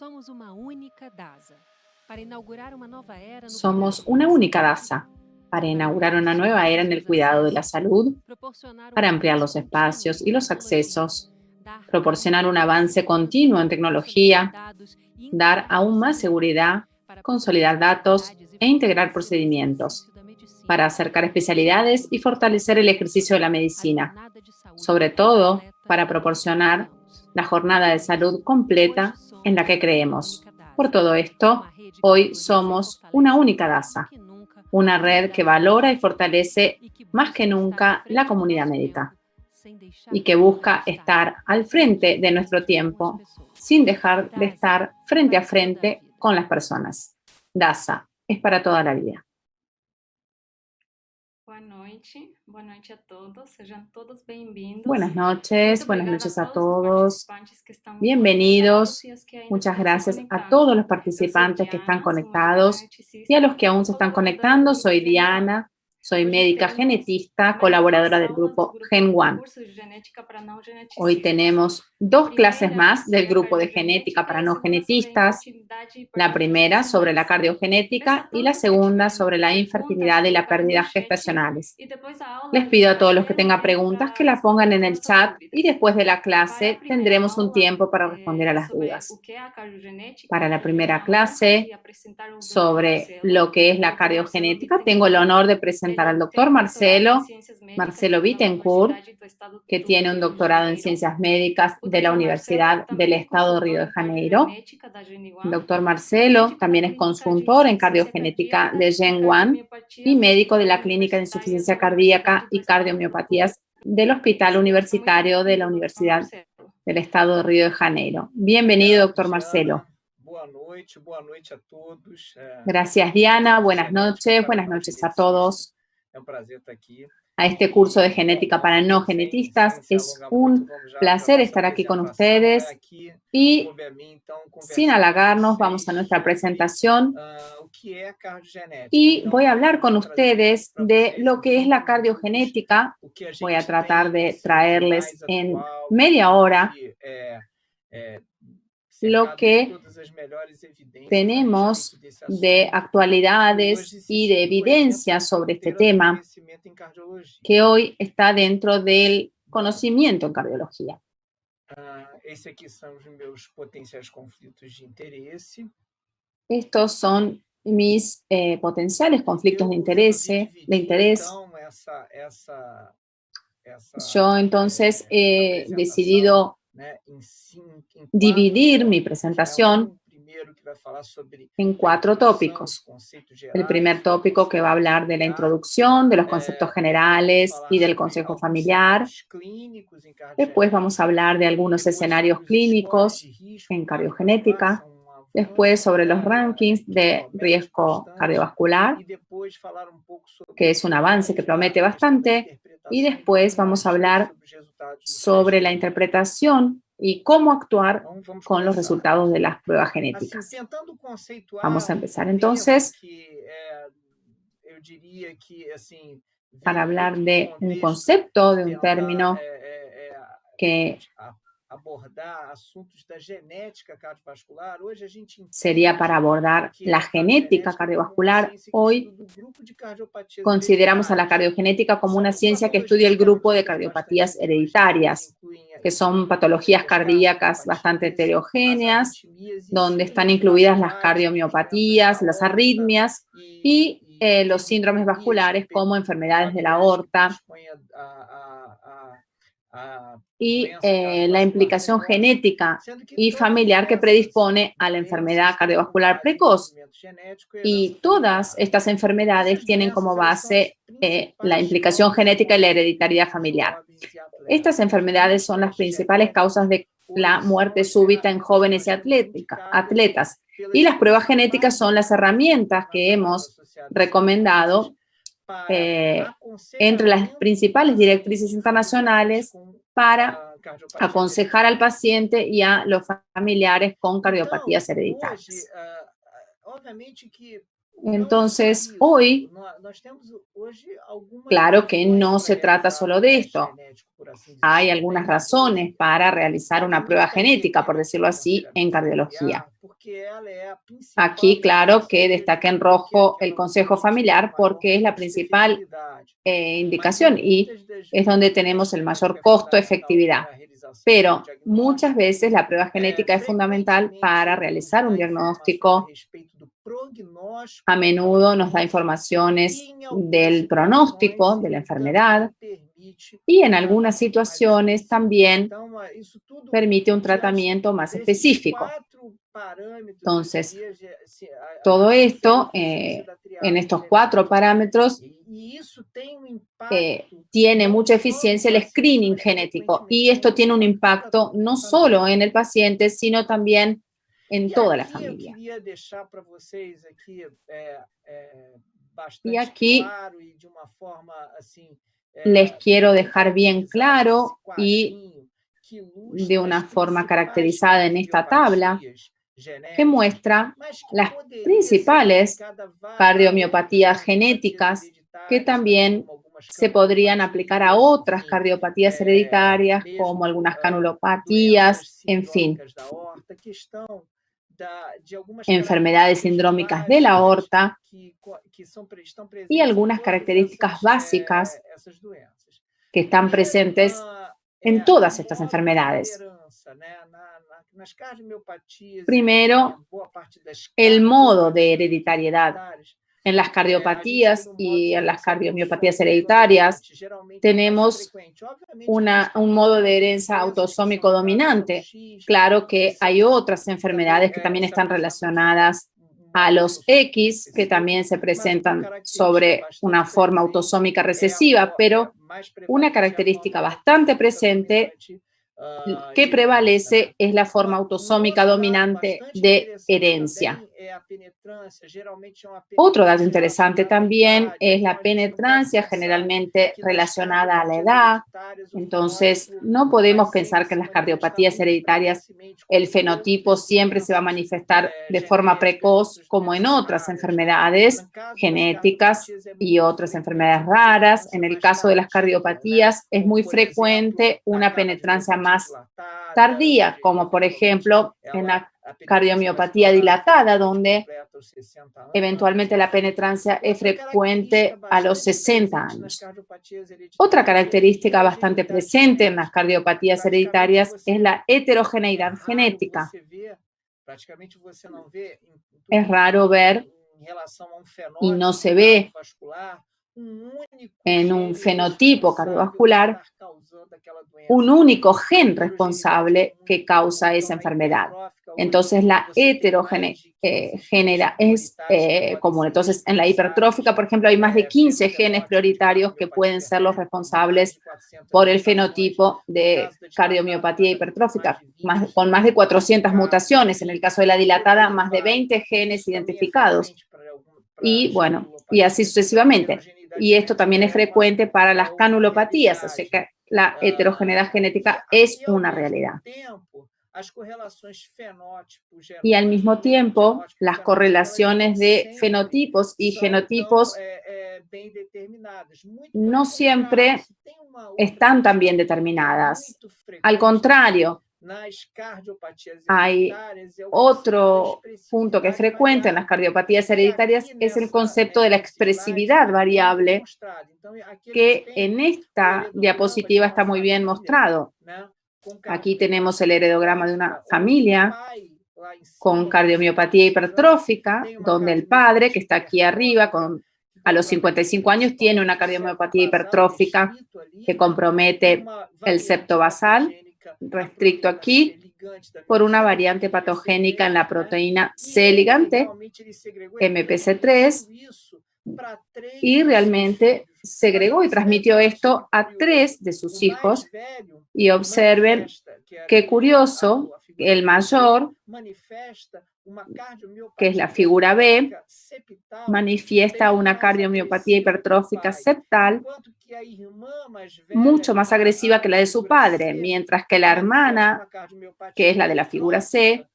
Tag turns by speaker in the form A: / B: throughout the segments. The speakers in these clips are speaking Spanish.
A: Somos una única DASA para inaugurar una nueva era en el cuidado de la salud, para ampliar los espacios y los accesos, proporcionar un avance continuo en tecnología, dar aún más seguridad, consolidar datos e integrar procedimientos, para acercar especialidades y fortalecer el ejercicio de la medicina, sobre todo para proporcionar la jornada de salud completa en la que creemos. Por todo esto, hoy somos una única DASA, una red que valora y fortalece más que nunca la comunidad médica y que busca estar al frente de nuestro tiempo sin dejar de estar frente a frente con las personas. DASA es para toda la vida.
B: Boa noite a todos, sejam todos bem-vindos.
A: Buenas noches a todos. Bienvenidos. Muchas gracias a todos los participantes que están conectados y a los que aún se están conectando. Soy Diana, soy médica genetista, colaboradora del grupo GenOne. Hoy tenemos 2 clases más del grupo de genética para no genetistas. La primera sobre la cardiogenética y la segunda sobre la infertilidad y la pérdida gestacionales. Les pido a todos los que tengan preguntas que las pongan en el chat y después de la clase tendremos un tiempo para responder a las dudas. Para la primera clase sobre lo que es la cardiogenética, tengo el honor de presentar al doctor Marcelo Bittencourt, que tiene un doctorado en Ciencias Médicas de la Universidad del Estado de Río de Janeiro. El doctor Marcelo también es consultor en cardiogenética de GenOne y médico de la Clínica de Insuficiencia Cardíaca y Cardiomiopatías del Hospital Universitario de la Universidad del Estado de Río de Janeiro. Bienvenido, doctor Marcelo. Gracias, Diana. Buenas noches a todos. A este curso de genética para no genetistas. Es un placer estar aquí con ustedes y sin halagarnos vamos a nuestra presentación y voy a hablar con ustedes de lo que es la cardiogenética. Voy a tratar de traerles en media hora lo que tenemos de actualidades y de evidencia sobre este tema que hoy está dentro del conocimiento en cardiología. Estos son mis potenciales conflictos de interés. Yo entonces he decidido dividir mi presentación en 4 tópicos. El primer tópico que va a hablar de la introducción, de los conceptos generales y del consejo familiar. Después vamos a hablar de algunos escenarios clínicos en cardiogenética. Después sobre los rankings de riesgo cardiovascular, que es un avance que promete bastante. Y después vamos a hablar sobre la interpretación y cómo actuar con los resultados de las pruebas genéticas. Vamos a empezar entonces para hablar de un concepto, de un término que sería para abordar la genética cardiovascular. Hoy consideramos a la cardiogenética como una ciencia que estudia el grupo de cardiopatías hereditarias, que son patologías cardíacas bastante heterogéneas, donde están incluidas las cardiomiopatías, las arritmias y los síndromes vasculares como enfermedades de la aorta y la implicación genética y familiar que predispone a la enfermedad cardiovascular precoz. Y todas estas enfermedades tienen como base la implicación genética y la hereditariedad familiar. Estas enfermedades son las principales causas de la muerte súbita en jóvenes y atletas. Y las pruebas genéticas son las herramientas que hemos recomendado entre las principales directrices internacionales para aconsejar al paciente y a los familiares con cardiopatías hereditarias. Entonces, hoy, claro que no se trata solo de esto. Hay algunas razones para realizar una prueba genética, por decirlo así, en cardiología. Aquí, claro que destaca en rojo el consejo familiar porque es la principal indicación y es donde tenemos el mayor costo-efectividad. Pero muchas veces la prueba genética es fundamental para realizar un diagnóstico. A menudo nos da informaciones del pronóstico de la enfermedad y en algunas situaciones también permite un tratamiento más específico. Entonces, todo esto en estos 4 parámetros tiene mucha eficiencia el screening genético y esto tiene un impacto no solo en el paciente, sino también en toda la familia. Y aquí les quiero dejar bien claro y de una forma caracterizada en esta tabla que muestra las principales cardiomiopatías genéticas que también se podrían aplicar a otras cardiopatías hereditarias como algunas canulopatías, en fin, enfermedades sindrómicas de la aorta y algunas características básicas que están presentes en todas estas enfermedades. Primero, el modo de hereditariedad. En las cardiopatías y en las cardiomiopatías hereditarias tenemos un modo de herencia autosómico dominante. Claro que hay otras enfermedades que también están relacionadas a los X, que también se presentan sobre una forma autosómica recesiva, pero una característica bastante presente que prevalece es la forma autosómica dominante de herencia. Otro dato interesante también es la penetrancia, generalmente relacionada a la edad. Entonces, no podemos pensar que en las cardiopatías hereditarias el fenotipo siempre se va a manifestar de forma precoz como en otras enfermedades genéticas y otras enfermedades raras. En el caso de las cardiopatías es muy frecuente una penetrancia más tardía, como por ejemplo en la cardiomiopatía dilatada, donde eventualmente la penetrancia es frecuente a los 60 años. Otra característica bastante presente en las cardiopatías hereditarias es la heterogeneidad genética. Es raro ver y no se ve en un fenotipo cardiovascular un único gen responsable que causa esa enfermedad. Entonces, la heterogeneidad es común. Entonces, en la hipertrófica, por ejemplo, hay más de 15 genes prioritarios que pueden ser los responsables por el fenotipo de cardiomiopatía hipertrófica, con más de 400 mutaciones. En el caso de la dilatada, más de 20 genes identificados. Y bueno, y así sucesivamente. Y esto también es frecuente para las canulopatías, o sea que la heterogeneidad genética es una realidad. Y al mismo tiempo, las correlaciones de fenotipos y genotipos no siempre están tan bien determinadas. Al contrario, hay otro punto que es frecuente en las cardiopatías hereditarias, es el concepto de la expresividad variable, que en esta diapositiva está muy bien mostrado. Aquí tenemos el heredograma de una familia con cardiomiopatía hipertrófica, donde el padre, que está aquí arriba, a los 55 años, tiene una cardiomiopatía hipertrófica que compromete el septo basal, restricto aquí, por una variante patogénica en la proteína C ligante, MPC3, y realmente segregó y transmitió esto a 3 de sus hijos. Y observen qué curioso, el mayor, que es la figura B, manifiesta una cardiomiopatía hipertrófica septal mucho más agresiva que la de su padre, mientras que la hermana, que es la de la figura C,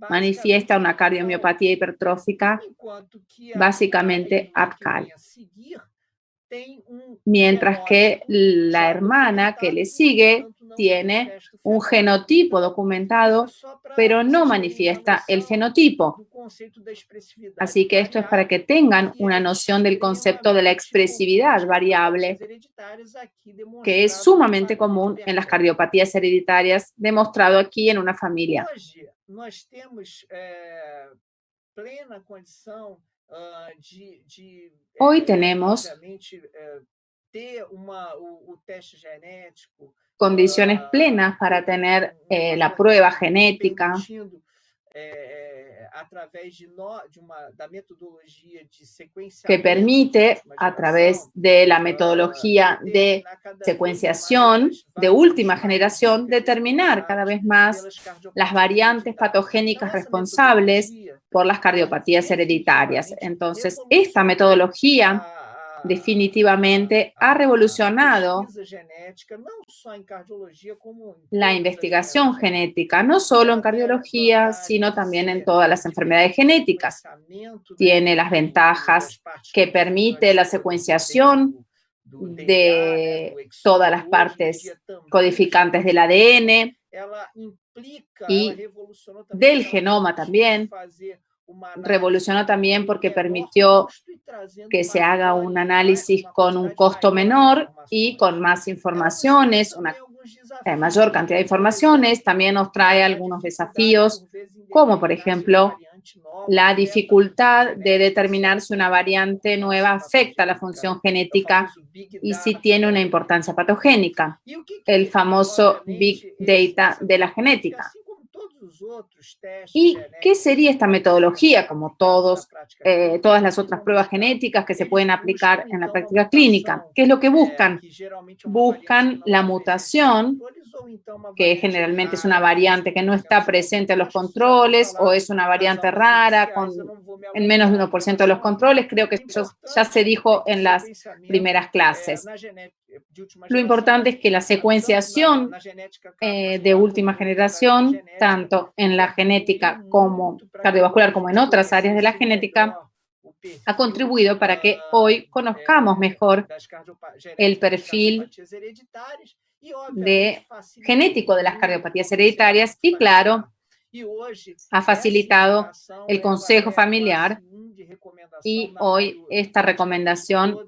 A: manifiesta una cardiomiopatía hipertrófica básicamente apical. mientras que la hermana que le sigue tiene un genotipo documentado, pero no manifiesta el fenotipo. Así que esto es para que tengan una noción del concepto de la expresividad variable, que es sumamente común en las cardiopatías hereditarias, demostrado aquí en una familia. Hoy tenemos condiciones plenas para tener la prueba genética que permite, a través de la metodología de secuenciación de última generación, determinar cada vez más las variantes patogénicas responsables por las cardiopatías hereditarias. Entonces, esta metodología definitivamente ha revolucionado la investigación genética, no solo en cardiología, sino también en todas las enfermedades genéticas. Tiene las ventajas que permite la secuenciación de todas las partes codificantes del ADN y del genoma también. Revolucionó también porque permitió que se haga un análisis con un costo menor y con más informaciones, una mayor cantidad de informaciones. También nos trae algunos desafíos, como por ejemplo la dificultad de determinar si una variante nueva afecta la función genética y si tiene una importancia patogénica, el famoso Big Data de la genética. ¿Y qué sería esta metodología, como todas las otras pruebas genéticas que se pueden aplicar en la práctica clínica? ¿Qué es lo que buscan? Buscan la mutación, que generalmente es una variante que no está presente en los controles o es una variante rara en menos de 1% de los controles. Creo que eso ya se dijo en las primeras clases. Lo importante es que la secuenciación de última generación, tanto en la genética como cardiovascular como en otras áreas de la genética, ha contribuido para que hoy conozcamos mejor el perfil genético de las cardiopatías hereditarias y, claro, ha facilitado el consejo familiar y hoy esta recomendación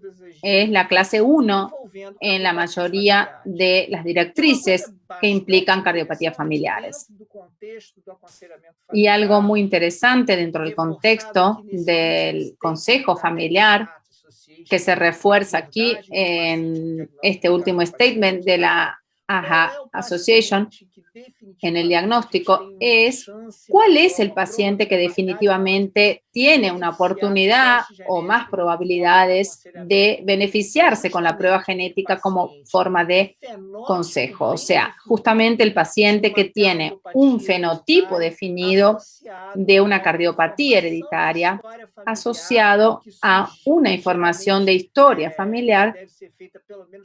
A: es la clase 1 en la mayoría de las directrices que implican cardiopatías familiares. Y algo muy interesante dentro del contexto del consejo familiar, que se refuerza aquí en este último statement de la AHA Association, en el diagnóstico, es cuál es el paciente que definitivamente tiene una oportunidad o más probabilidades de beneficiarse con la prueba genética como forma de consejo. O sea, justamente el paciente que tiene un fenotipo definido de una cardiopatía hereditaria asociado a una información de historia familiar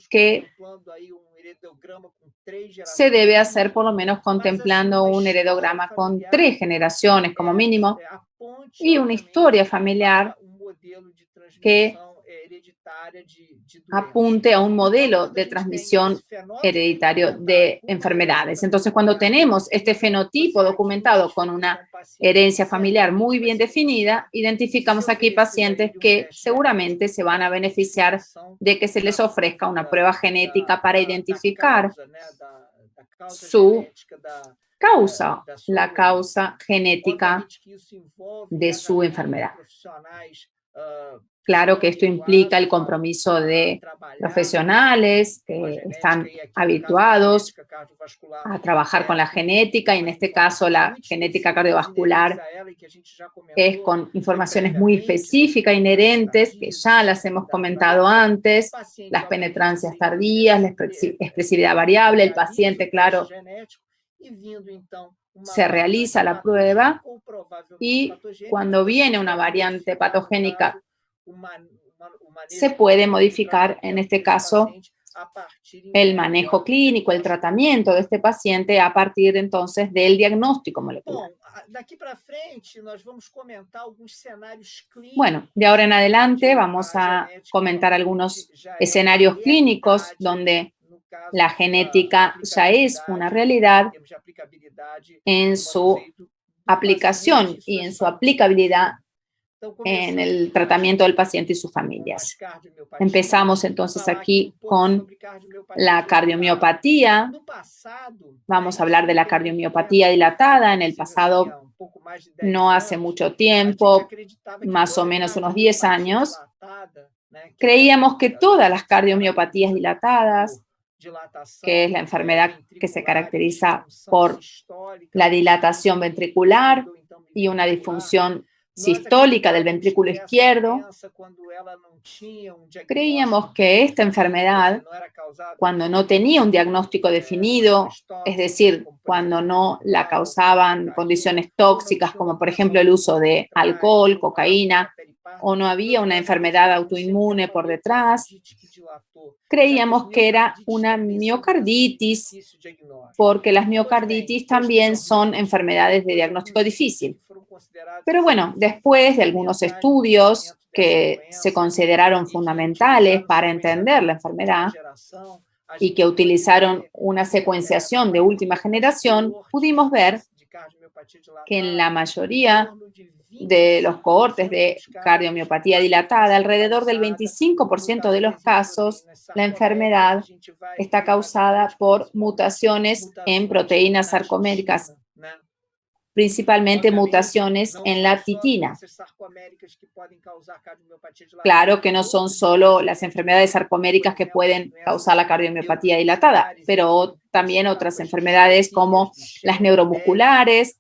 A: que se debe hacer por lo menos contemplando un heredograma con 3 generaciones como mínimo y una historia familiar que apunte a un modelo de transmisión hereditario de enfermedades. Entonces, cuando tenemos este fenotipo documentado con una herencia familiar muy bien definida, identificamos aquí pacientes que seguramente se van a beneficiar de que se les ofrezca una prueba genética para identificar su causa, la causa genética de su enfermedad. Claro que esto implica el compromiso de profesionales que están habituados a trabajar con la genética, y en este caso la genética cardiovascular es con informaciones muy específicas, inherentes, que ya las hemos comentado antes, las penetrancias tardías, la expresividad variable, el paciente, claro, se realiza la prueba y cuando viene una variante patogénica se puede modificar, en este caso, el manejo clínico, el tratamiento de este paciente a partir entonces del diagnóstico molecular. Bueno, de ahora en adelante vamos a comentar algunos escenarios clínicos donde la genética ya es una realidad en su aplicación y en su aplicabilidad en el tratamiento del paciente y sus familias. Empezamos entonces aquí con la cardiomiopatía. Vamos a hablar de la cardiomiopatía dilatada. En el pasado, no hace mucho tiempo, más o menos unos 10 años, creíamos que todas las cardiomiopatías dilatadas, que es la enfermedad que se caracteriza por la dilatación ventricular y una disfunción sistólica del ventrículo izquierdo, creíamos que esta enfermedad, cuando no tenía un diagnóstico definido, es decir, cuando no la causaban condiciones tóxicas como por ejemplo el uso de alcohol, cocaína, o no había una enfermedad autoinmune por detrás, creíamos que era una miocarditis, porque las miocarditis también son enfermedades de diagnóstico difícil. Pero bueno, después de algunos estudios que se consideraron fundamentales para entender la enfermedad y que utilizaron una secuenciación de última generación, pudimos ver que en la mayoría de los cohortes de cardiomiopatía dilatada, alrededor del 25% de los casos, la enfermedad está causada por mutaciones en proteínas sarcoméricas, principalmente mutaciones en la titina. Claro que no son solo las enfermedades sarcoméricas que pueden causar la cardiomiopatía dilatada, pero también otras enfermedades como las neuromusculares,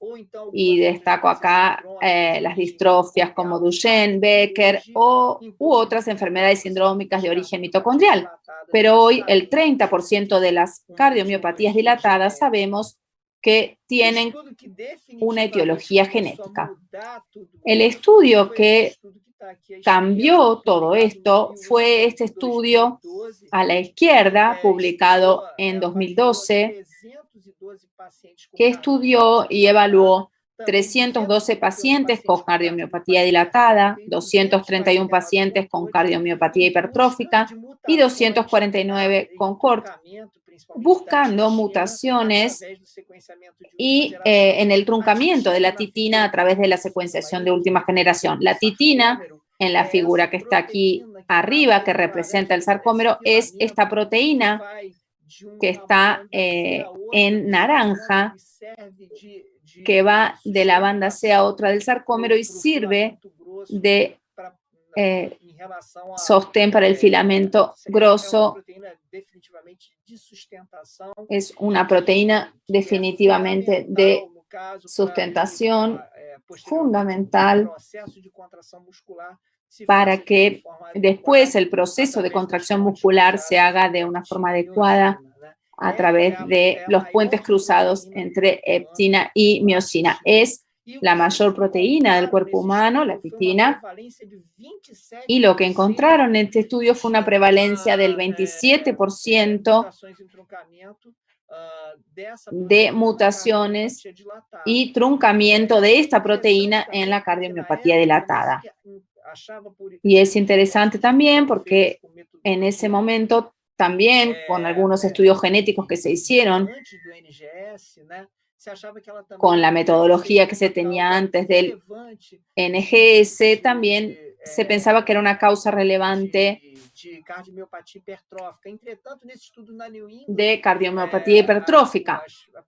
A: y destaco acá las distrofias como Duchenne, Becker u otras enfermedades sindrómicas de origen mitocondrial. Pero hoy el 30% de las cardiomiopatías dilatadas sabemos que tienen una etiología genética. El estudio que cambió todo esto fue este estudio a la izquierda, publicado en 2012, que estudió y evaluó 312 pacientes con cardiomiopatía dilatada, 231 pacientes con cardiomiopatía hipertrófica y 249 con CORT, buscando mutaciones y en el truncamiento de la titina a través de la secuenciación de última generación. La titina, en la figura que está aquí arriba, que representa el sarcómero, es esta proteína que está en naranja, que va de la banda C a otra del sarcómero y sirve de sostén para el filamento grosso. Es una proteína definitivamente de sustentación fundamental para que después el proceso de contracción muscular se haga de una forma adecuada a través de los puentes cruzados entre eptina y miosina. Es la mayor proteína del cuerpo humano, la titina, y lo que encontraron en este estudio fue una prevalencia del 27% de mutaciones y truncamiento de esta proteína en la cardiomiopatía dilatada. Y es interesante también porque en ese momento también con algunos estudios genéticos que se hicieron, con la metodología que se tenía antes del NGS, también se pensaba que era una causa relevante de cardiomiopatía hipertrófica.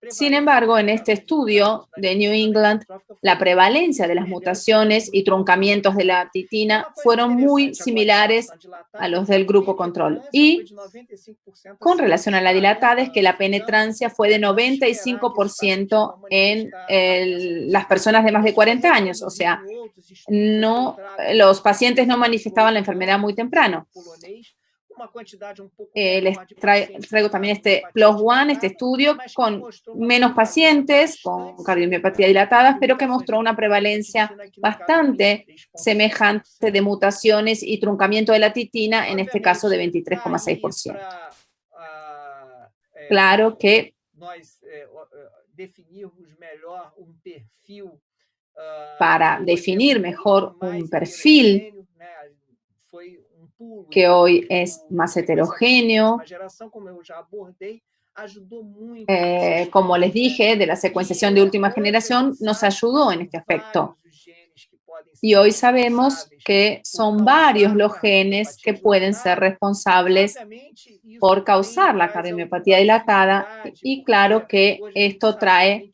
A: Sin embargo, en este estudio de New England, la prevalencia de las mutaciones y truncamientos de la titina fueron muy similares a los del grupo control. Y con relación a la dilatada, es que la penetrancia fue de 95% en las personas de más de 40 años, o sea, los pacientes no manifestaban la enfermedad muy temprano. Les traigo también este PLOS-ONE, este estudio con menos pacientes con cardiomiopatía dilatadas, pero que mostró una prevalencia bastante semejante de mutaciones y truncamiento de la titina, en este caso de 23,6%. Claro que para definir mejor un perfil que hoy es más heterogéneo. Como les dije, de la secuenciación de última generación nos ayudó en este aspecto. Y hoy sabemos que son varios los genes que pueden ser responsables por causar la cardiomiopatía dilatada y claro que esto trae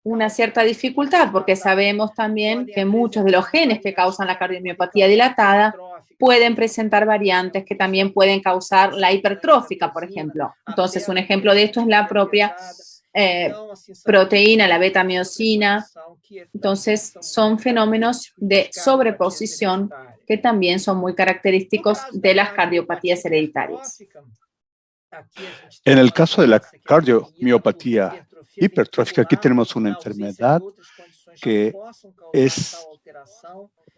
A: una cierta dificultad porque sabemos también que muchos de los genes que causan la cardiomiopatía dilatada pueden presentar variantes que también pueden causar la hipertrófica, por ejemplo. Entonces, un ejemplo de esto es la propia proteína, la beta-miosina. Entonces, son fenómenos de sobreposición que también son muy característicos de las cardiopatías hereditarias.
C: En el caso de la cardiomiopatía hipertrófica, aquí tenemos una enfermedad que es,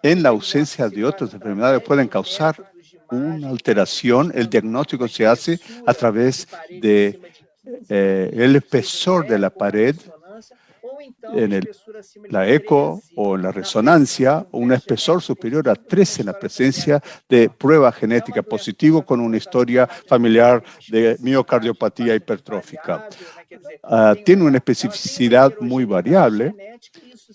C: en la ausencia de otras enfermedades, pueden causar una alteración. El diagnóstico se hace a través de el espesor de la pared en la eco o en la resonancia, o un espesor superior a 3 en la presencia de prueba genética positiva con una historia familiar de miocardiopatía hipertrófica. Tiene una especificidad muy variable,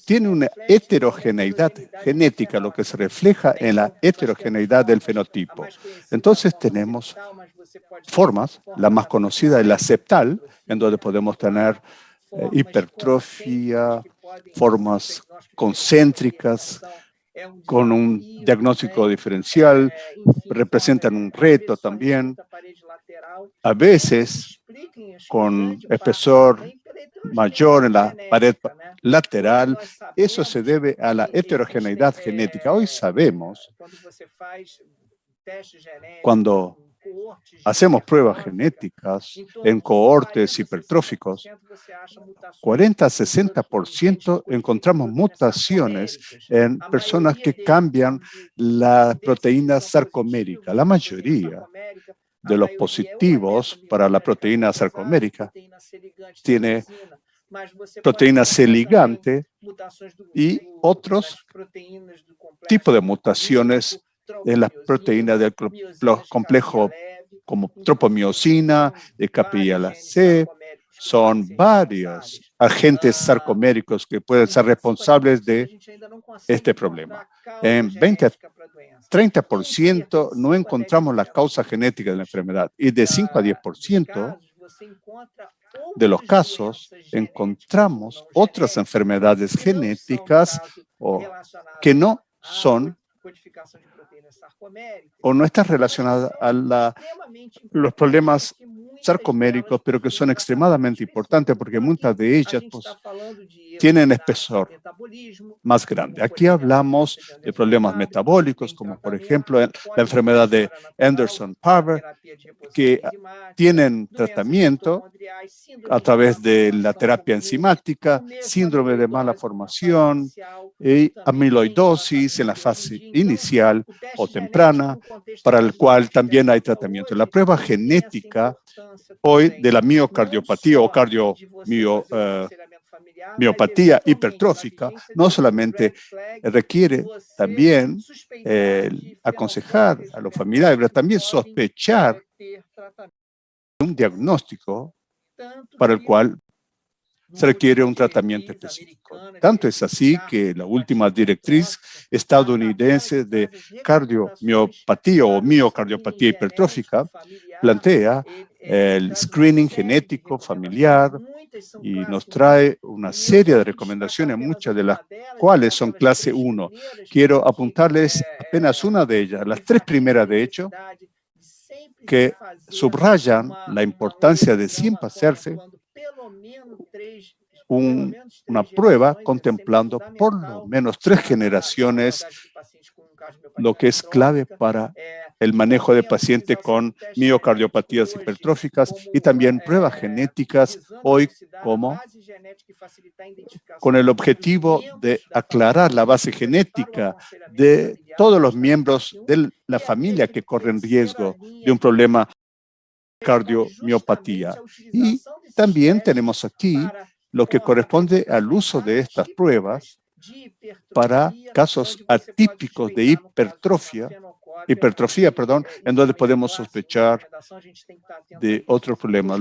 C: tiene una heterogeneidad genética, lo que se refleja en la heterogeneidad del fenotipo. Entonces tenemos formas, la más conocida es la septal, en donde podemos tener hipertrofia, formas concéntricas, con un diagnóstico diferencial, representan un reto también, a veces con espesor mayor en la pared lateral. Eso se debe a la heterogeneidad genética. Hoy sabemos, cuando hacemos pruebas genéticas en cohortes hipertróficos, 40-60% encontramos mutaciones en personas que cambian la proteína sarcomérica. La mayoría de los positivos para la proteína sarcomérica tiene proteína C ligante y otros tipos de mutaciones en las proteínas del complejo como tropomiosina, de capilla C. Son varios agentes sarcoméricos que pueden ser responsables de este problema. En 20-30% no encontramos la causa genética de la enfermedad y de 5-10% de los casos encontramos otras enfermedades genéticas que no son o no están relacionadas a los problemas sarcoméricos, pero que son extremadamente importantes porque muchas de ellas tienen espesor más grande. Aquí hablamos de problemas metabólicos, como por ejemplo la enfermedad de Anderson-Parver, que tienen tratamiento a través de la terapia enzimática, síndrome de mala formación y amiloidosis en la fase inicial o temprana, para el cual también hay tratamiento. La prueba genética hoy de la miocardiopatía o miopatía hipertrófica no solamente requiere también aconsejar a los familiares, pero también sospechar un diagnóstico para el cual se requiere un tratamiento específico. Tanto es así que la última directriz estadounidense de cardiomiopatía o miocardiopatía hipertrófica plantea el screening genético familiar y nos trae una serie de recomendaciones, muchas de las cuales son clase 1. Quiero apuntarles apenas una de ellas, las 3 primeras de hecho, que subrayan la importancia de siempre hacerse una prueba contemplando por lo menos 3 generaciones, lo que es clave para el manejo de pacientes con miocardiopatías hipertróficas y también pruebas genéticas hoy como con el objetivo de aclarar la base genética de todos los miembros de la familia que corren riesgo de un problema cardiomiopatía. Y también tenemos aquí lo que corresponde al uso de estas pruebas para casos atípicos de hipertrofia, en donde podemos sospechar de otros problemas.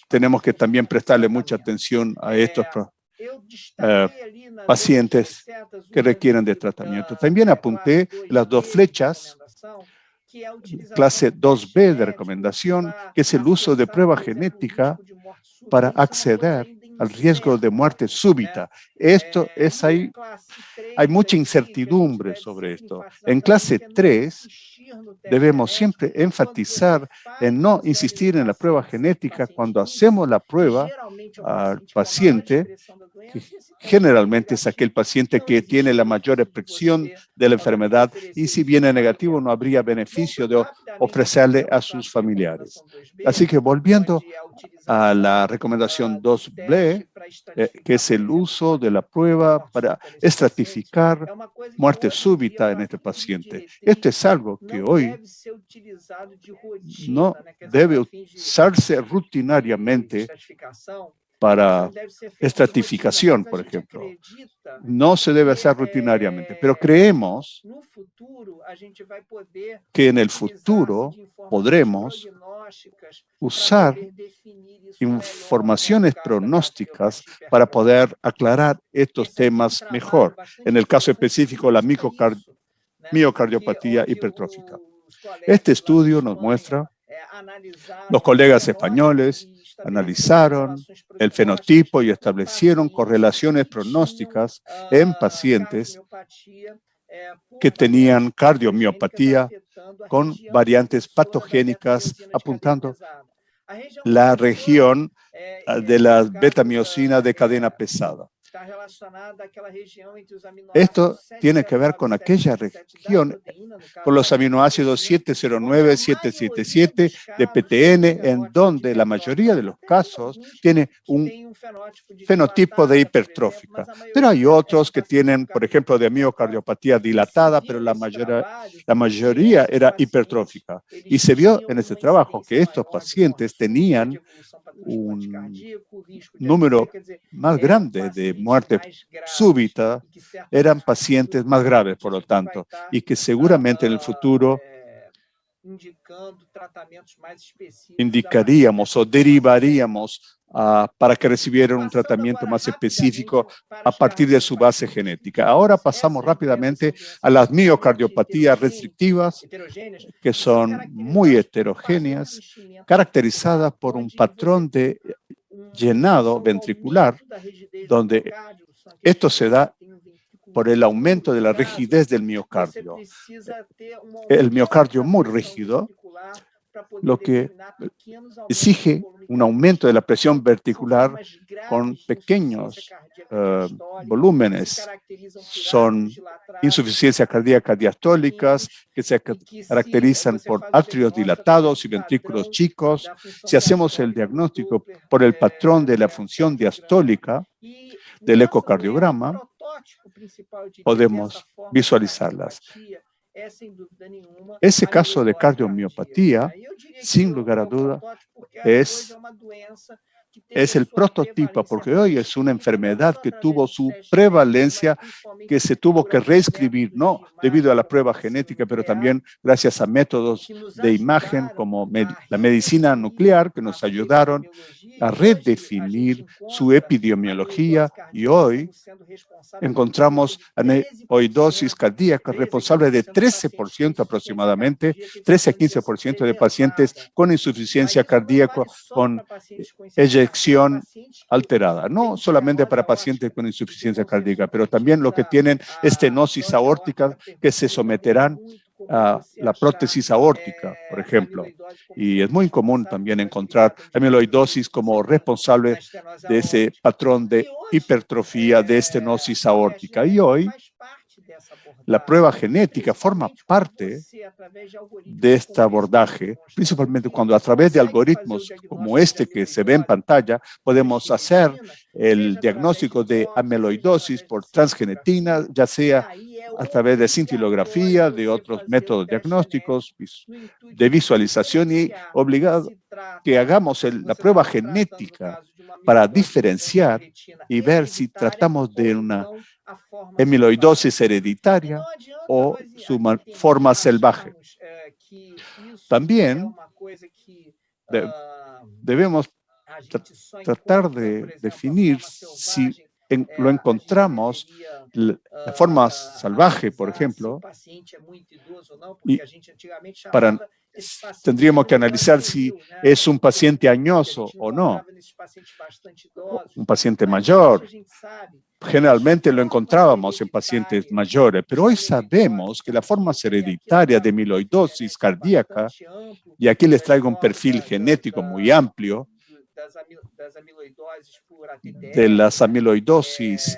C: Tenemos que también prestarle mucha atención a estos pacientes que requieren de tratamiento. También apunté las 2 flechas, clase 2B de recomendación, que es el uso de prueba genética para acceder al riesgo de muerte súbita. Hay mucha incertidumbre sobre esto. En clase 3, debemos siempre enfatizar en no insistir en la prueba genética cuando hacemos la prueba al paciente, que generalmente es aquel paciente que tiene la mayor expresión de la enfermedad, y si viene negativo no habría beneficio de ofrecerle a sus familiares. Así que volviendo a la recomendación 2B, que es el uso de la prueba para estratificar muerte súbita en este paciente. Esto es algo que hoy no debe usarse rutinariamente para estratificación, por ejemplo. No se debe hacer rutinariamente, pero creemos que en el futuro podremos usar informaciones pronósticas para poder aclarar estos temas mejor. En el caso específico, la miocardiopatía hipertrófica. Este estudio nos muestra, los colegas españoles analizaron el fenotipo y establecieron correlaciones pronósticas en pacientes que tenían cardiomiopatía con variantes patogénicas, apuntando la región de la beta-miosina de cadena pesada. Esto tiene que ver con aquella región, con los aminoácidos 709, 777 de PTN, en donde la mayoría de los casos tiene un fenotipo de hipertrófica. Pero hay otros que tienen, por ejemplo, de miocardiopatía dilatada, pero la mayoría era hipertrófica. Y se vio en este trabajo que estos pacientes tenían un número más grande de muerte súbita, eran pacientes más graves, por lo tanto, y que seguramente en el futuro indicaríamos o derivaríamos para que recibieran un tratamiento más específico a partir de su base genética. Ahora pasamos rápidamente a las miocardiopatías restrictivas, que son muy heterogéneas, caracterizadas por un patrón de llenado ventricular, donde esto se da por el aumento de la rigidez del miocardio. El miocardio muy rígido, lo que exige un aumento de la presión ventricular con pequeños volúmenes. Son insuficiencias cardíacas diastólicas que se caracterizan por atrios dilatados y ventrículos chicos. Si hacemos el diagnóstico por el patrón de la función diastólica del ecocardiograma, podemos visualizarlas. Ese caso de cardiomiopatía, sin lugar a duda, es el prototipo, porque hoy es una enfermedad que tuvo su prevalencia, que se tuvo que reescribir, no debido a la prueba genética, pero también gracias a métodos de imagen como la medicina nuclear, que nos ayudaron a redefinir su epidemiología, y hoy encontramos anedosis cardíaca responsable de 13% aproximadamente, 13 a 15% de pacientes con insuficiencia cardíaca, con eyección alterada. No solamente para pacientes con insuficiencia cardíaca, pero también los que tienen estenosis aórtica, que se someterán a la prótesis aórtica, por ejemplo. Y es muy común también encontrar amiloidosis como responsable de ese patrón de hipertrofia de estenosis aórtica. Y hoy, la prueba genética forma parte de este abordaje, principalmente cuando a través de algoritmos como este que se ve en pantalla, podemos hacer el diagnóstico de amiloidosis por transgenetina, ya sea a través de cintilografía, de otros métodos diagnósticos, de visualización y obligado que hagamos la prueba genética para diferenciar y ver si tratamos de una amiloidosis hereditaria o su forma salvaje. También debemos tratar de definir si lo encontramos de forma salvaje, por ejemplo, y tendríamos que analizar si es un paciente añoso o no, un paciente mayor. Generalmente lo encontrábamos en pacientes mayores, pero hoy sabemos que la forma hereditaria de amiloidosis cardíaca, y aquí les traigo un perfil genético muy amplio de las amiloidosis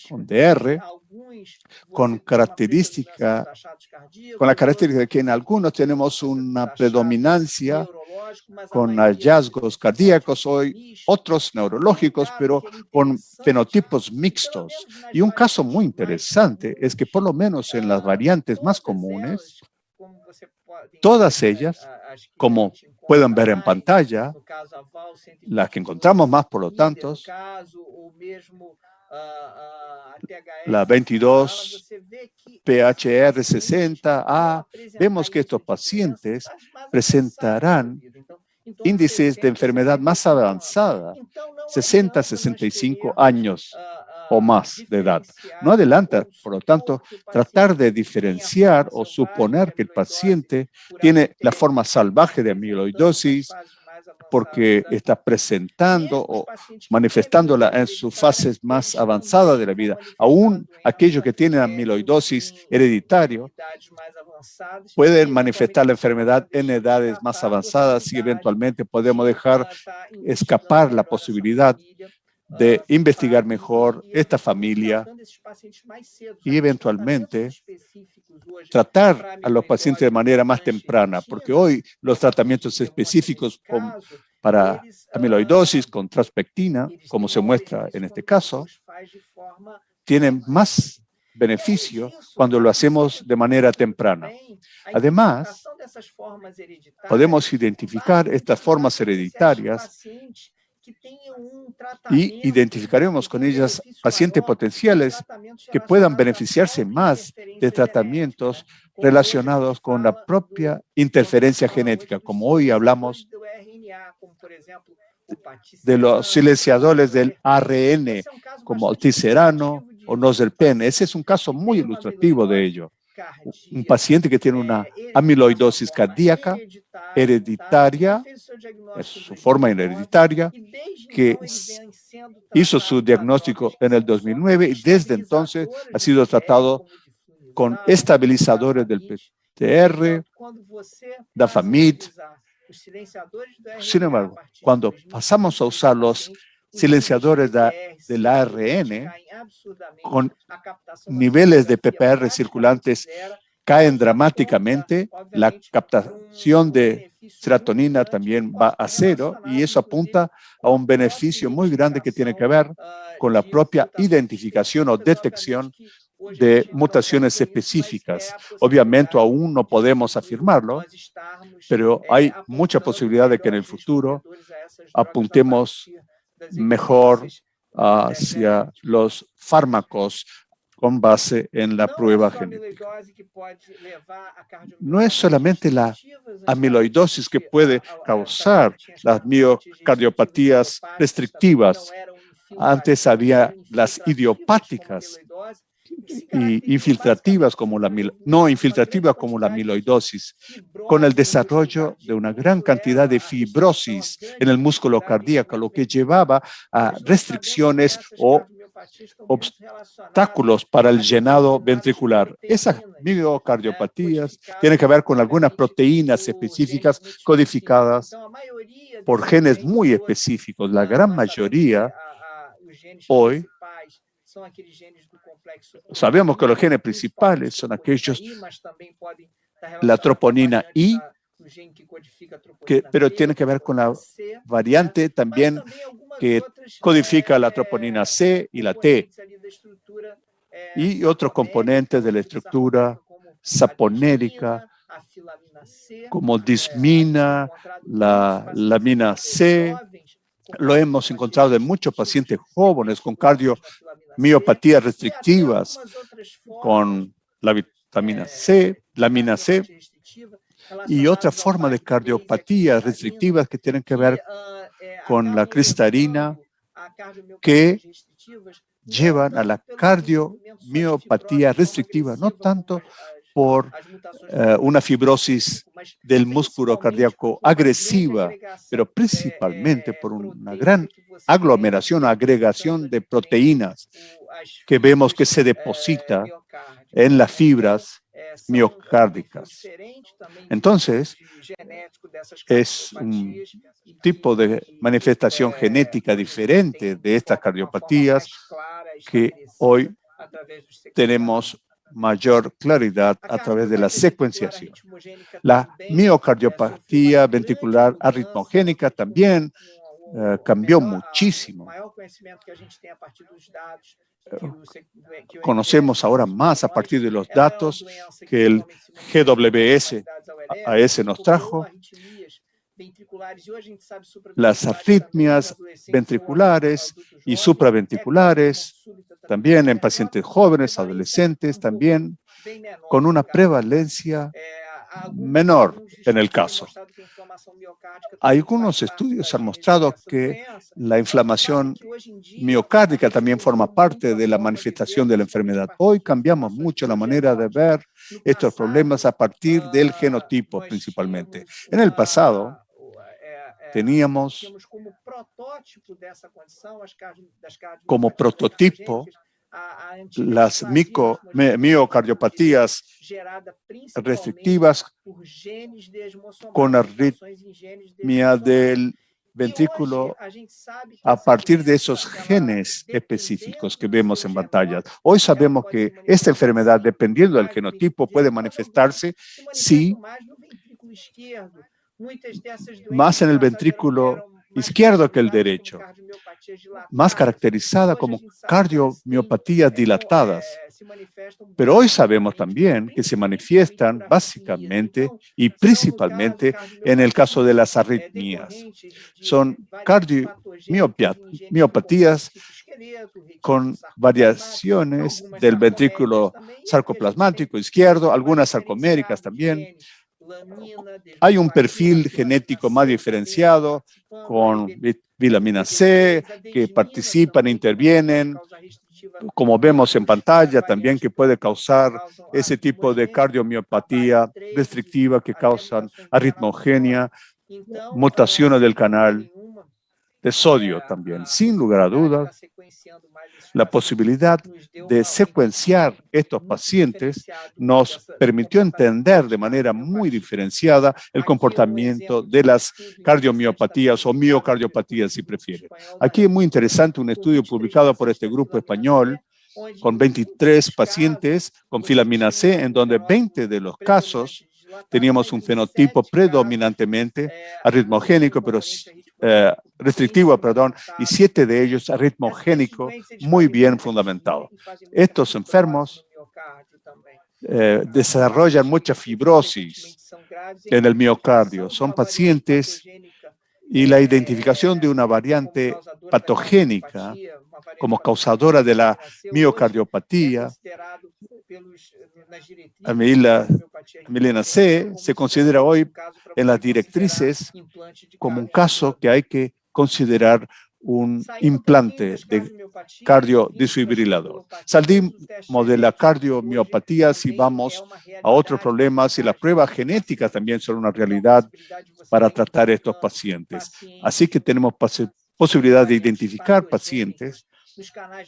C: con DR, con la característica de que en algunos tenemos una predominancia con hallazgos cardíacos, hoy otros neurológicos, pero con fenotipos mixtos. Y un caso muy interesante es que por lo menos en las variantes más comunes, todas ellas, como pueden ver en pantalla, las que encontramos más, por lo tanto, la 22, PHR 60A, vemos que estos pacientes presentarán índices de enfermedad más avanzada, 60 a 65 años o más de edad. No adelanta, por lo tanto, tratar de diferenciar o suponer que el paciente tiene la forma salvaje de amiloidosis porque está presentando o manifestándola en sus fases más avanzadas de la vida. Aún aquellos que tienen amiloidosis hereditario pueden manifestar la enfermedad en edades más avanzadas y eventualmente podemos dejar escapar la posibilidad de investigar mejor esta familia y eventualmente tratar a los pacientes de manera más temprana, porque hoy los tratamientos específicos para amiloidosis con transfectina, como se muestra en este caso, tienen más beneficio cuando lo hacemos de manera temprana. Además, podemos identificar estas formas hereditarias y identificaremos con ellas pacientes potenciales que puedan beneficiarse más de tratamientos relacionados con la propia interferencia genética, como hoy hablamos de los silenciadores del ARN, como Alticerano o Noselpen. Ese es un caso muy ilustrativo de ello. Un paciente que tiene una amiloidosis cardíaca hereditaria, es su forma hereditaria, que hizo su diagnóstico en el 2009 y desde entonces ha sido tratado con estabilizadores del PTR, Dafamid. Sin embargo, cuando pasamos a usar los silenciadores del ARN, con niveles de PPR circulantes caen dramáticamente, la captación de serotonina también va a cero y eso apunta a un beneficio muy grande que tiene que ver con la propia identificación o detección de mutaciones específicas. Obviamente aún no podemos afirmarlo, pero hay mucha posibilidad de que en el futuro apuntemos mejor hacia los fármacos con base en la prueba genética. No es solamente la amiloidosis que puede causar las miocardiopatías restrictivas. Antes había las idiopáticas y infiltrativas como no infiltrativas como la amiloidosis, con el desarrollo de una gran cantidad de fibrosis en el músculo cardíaco, lo que llevaba a restricciones o obstáculos para el llenado ventricular. Esas miocardiopatías tienen que ver con algunas proteínas específicas codificadas por genes muy específicos. La gran mayoría hoy Sabemos que los genes principales son aquellos, la troponina I, pero tiene que ver con la variante también que codifica la troponina C y la T, y otros componentes de la estructura saponérica, como dismina, la lamina C. Lo hemos encontrado en muchos pacientes jóvenes con cardiomiopatías restrictivas, con la vitamina C, lamina C, y otra forma de cardiopatías restrictivas que tienen que ver con la cristalina, que llevan a la cardiomiopatía restrictiva, no tanto por una fibrosis del músculo cardíaco agresiva, pero principalmente por una gran aglomeración o agregación de proteínas que vemos que se deposita en las fibras miocárdicas. Entonces, es un tipo de manifestación genética diferente de estas cardiopatías que hoy tenemos mayor claridad a través de la secuenciación. La miocardiopatía ventricular arritmogénica también cambió muchísimo. Conocemos ahora más a partir de los datos que el GWS nos trajo. Las arritmias ventriculares y supraventriculares, también en pacientes jóvenes, adolescentes, también con una prevalencia menor en el caso. Algunos estudios han mostrado que la inflamación miocárdica también forma parte de la manifestación de la enfermedad. Hoy cambiamos mucho la manera de ver estos problemas a partir del genotipo principalmente. En el pasado, teníamos como prototipo las miocardiopatías restrictivas con arritmia del ventrículo a partir de esos genes específicos que vemos en pantallas. Hoy sabemos que esta enfermedad, dependiendo del genotipo, puede manifestarse más en el ventrículo izquierdo que el derecho, más caracterizada como cardiomiopatías dilatadas. Pero hoy sabemos también que se manifiestan básicamente y principalmente en el caso de las arritmias. Son cardiomiopatías con variaciones del ventrículo sarcoplasmático izquierdo, algunas sarcoméricas también. Hay un perfil genético más diferenciado con vitamina C que participan, intervienen, como vemos en pantalla también, que puede causar ese tipo de cardiomiopatía restrictiva que causan arritmogenia, mutaciones del canal de sodio también. Sin lugar a dudas, la posibilidad de secuenciar estos pacientes nos permitió entender de manera muy diferenciada el comportamiento de las cardiomiopatías o miocardiopatías, si prefiere. Aquí es muy interesante un estudio publicado por este grupo español con 23 pacientes con filamina C, en donde 20 de los casos teníamos un fenotipo predominantemente arritmogénico, pero restrictivo, y 7 de ellos arritmogénico muy bien fundamentado. Estos enfermos desarrollan mucha fibrosis en el miocardio. Son pacientes y la identificación de una variante patogénica como causadora de la miocardiopatía, amilina C, se considera hoy en las directrices como un caso que hay que considerar un implante de cardiodesfibrilador. Salimos de la cardiomiopatía si vamos a otros problemas y las pruebas genéticas también son una realidad para tratar a estos pacientes. Así que tenemos posibilidad de identificar pacientes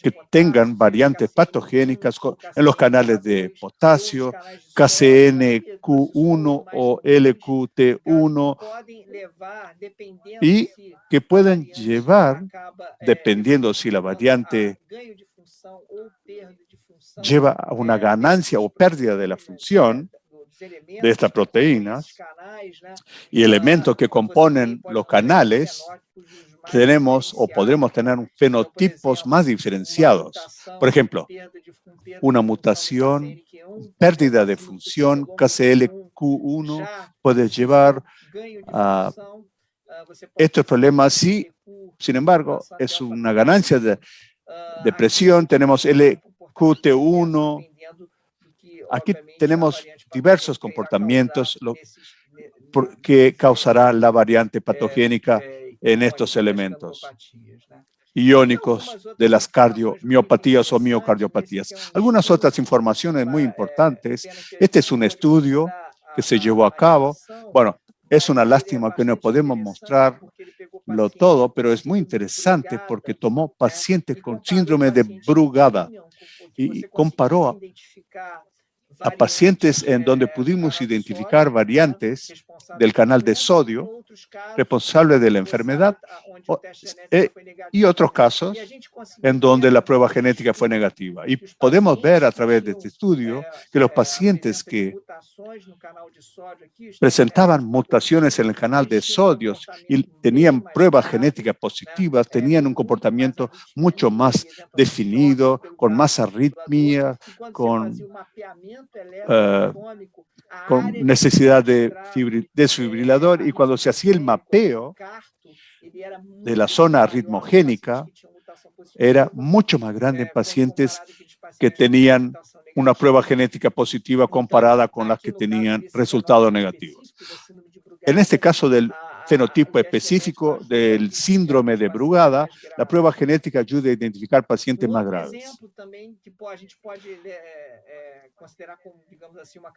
C: que tengan variantes patogénicas en los canales de potasio, KCNQ1 o LQT1, y que pueden llevar, dependiendo si la variante lleva a una ganancia o pérdida de la función de estas proteínas y elementos que componen los canales, tenemos o podremos tener fenotipos más diferenciados. Por ejemplo, una mutación, pérdida de función KCLQ1 puede llevar a estos problemas. Sí, sin embargo, es una ganancia de presión. Tenemos LQT1. Aquí tenemos diversos comportamientos que causará la variante patogénica en estos elementos iónicos de las cardiomiopatías o miocardiopatías. Algunas otras informaciones muy importantes. Este es un estudio que se llevó a cabo. Bueno, es una lástima que no podemos mostrarlo todo, pero es muy interesante porque tomó pacientes con síndrome de Brugada y comparó a pacientes en donde pudimos identificar variantes del canal de sodio responsable de la enfermedad y otros casos en donde la prueba genética fue negativa. Y podemos ver a través de este estudio que los pacientes que presentaban mutaciones en el canal de sodio y tenían pruebas genéticas positivas, tenían un comportamiento mucho más definido, con más arritmia, con necesidad de desfibrilador, y cuando se hacía el mapeo de la zona ritmogénica era mucho más grande en pacientes que tenían una prueba genética positiva comparada con las que tenían resultados negativos. En este caso del fenotipo específico del síndrome de Brugada, la prueba genética ayuda a identificar pacientes más graves.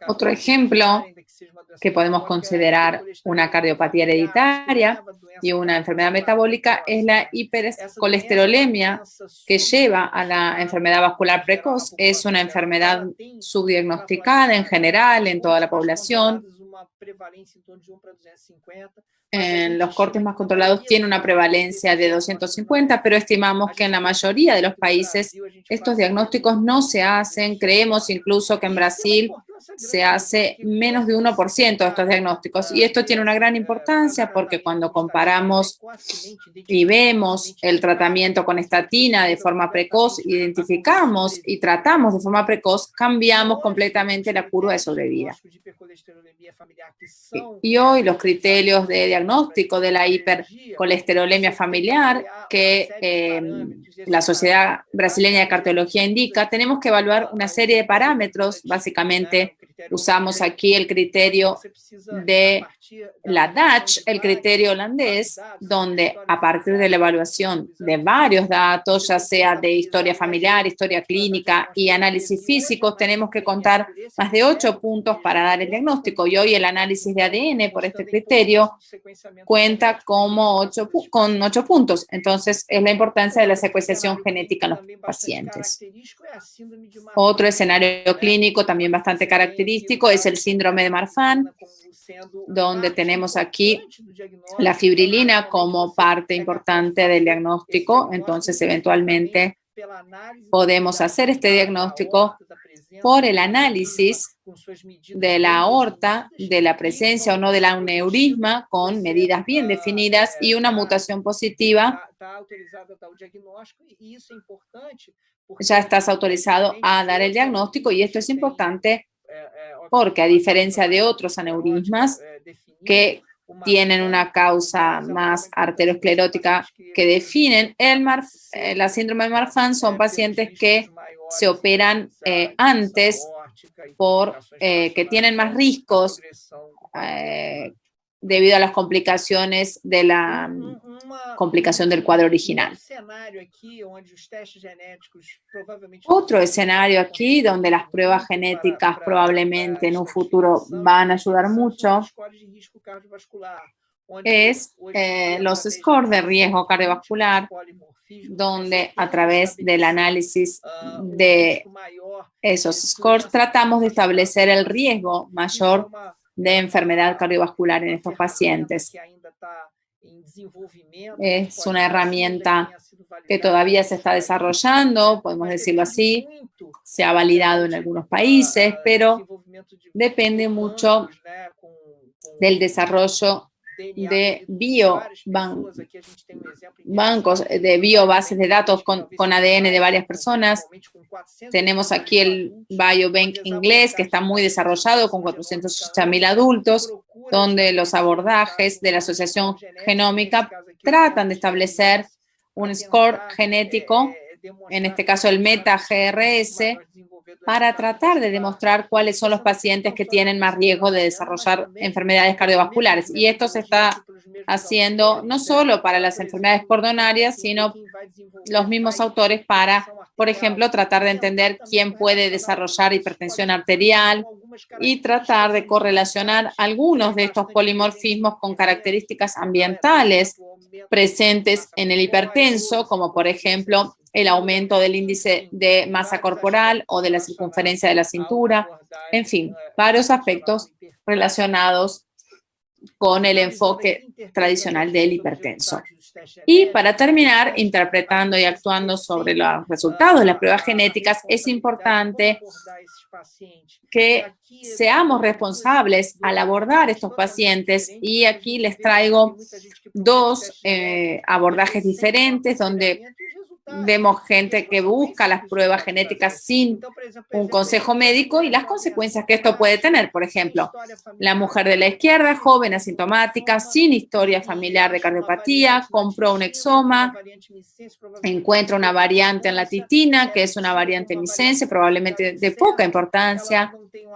A: Otro ejemplo que podemos considerar una cardiopatía hereditaria y una enfermedad metabólica es la hipercolesterolemia, que lleva a la enfermedad vascular precoz. Es una enfermedad subdiagnosticada en general en toda la población. En los cortes más controlados tiene una prevalencia de 250, pero estimamos que en la mayoría de los países estos diagnósticos no se hacen. Creemos incluso que en Brasil se hace menos de 1% de estos diagnósticos. Y esto tiene una gran importancia porque cuando comparamos y vemos el tratamiento con estatina de forma precoz, identificamos y tratamos de forma precoz, cambiamos completamente la curva de sobrevida. Y hoy los criterios de diagnóstico de la hipercolesterolemia familiar que la Sociedad Brasileña de Cardiología indica, tenemos que evaluar una serie de parámetros. Básicamente usamos aquí el criterio de la Dutch, el criterio holandés, donde a partir de la evaluación de varios datos, ya sea de historia familiar, historia clínica y análisis físicos, tenemos que contar más de 8 puntos para dar el diagnóstico. Y hoy el análisis de ADN por este criterio cuenta con 8 puntos. Entonces, es la importancia de la secuenciación genética en los pacientes. Otro escenario clínico también bastante característico es el síndrome de Marfan, donde tenemos aquí la fibrilina como parte importante del diagnóstico. Entonces, eventualmente podemos hacer este diagnóstico por el análisis de la aorta, de la presencia o no del aneurisma, con medidas bien definidas y una mutación positiva. Ya estás autorizado a dar el diagnóstico, y esto es importante porque, a diferencia de otros aneurismas que tienen una causa más arteriosclerótica que definen, la síndrome de Marfan son pacientes que se operan antes que tienen más riesgos debido a las complicaciones de la complicación del cuadro original. Otro escenario aquí donde las pruebas genéticas probablemente en un futuro van a ayudar mucho es los scores de riesgo cardiovascular, donde a través del análisis de esos scores tratamos de establecer el riesgo mayor de enfermedad cardiovascular en estos pacientes. Es una herramienta que todavía se está desarrollando, podemos decirlo así, se ha validado en algunos países, pero depende mucho del desarrollo de bancos, de biobases de datos con ADN de varias personas. Tenemos aquí el Biobank inglés, que está muy desarrollado, con 480.000 adultos, donde los abordajes de la asociación genómica tratan de establecer un score genético, en este caso el meta-GRS, para tratar de demostrar cuáles son los pacientes que tienen más riesgo de desarrollar enfermedades cardiovasculares. Y esto se está haciendo no solo para las enfermedades coronarias, sino los mismos autores para, por ejemplo, tratar de entender quién puede desarrollar hipertensión arterial y tratar de correlacionar algunos de estos polimorfismos con características ambientales presentes en el hipertenso, como por ejemplo el aumento del índice de masa corporal o de la circunferencia de la cintura, en fin, varios aspectos relacionados con el enfoque tradicional del hipertenso. Y para terminar, interpretando y actuando sobre los resultados de las pruebas genéticas, es importante que seamos responsables al abordar estos pacientes, y aquí les traigo dos abordajes diferentes donde vemos gente que busca las pruebas genéticas sin un consejo médico y las consecuencias que esto puede tener. Por ejemplo, la mujer de la izquierda, joven, asintomática, sin historia familiar de cardiopatía, compró un exoma, encuentra una variante en la titina, que es una variante misense, probablemente de poca importancia,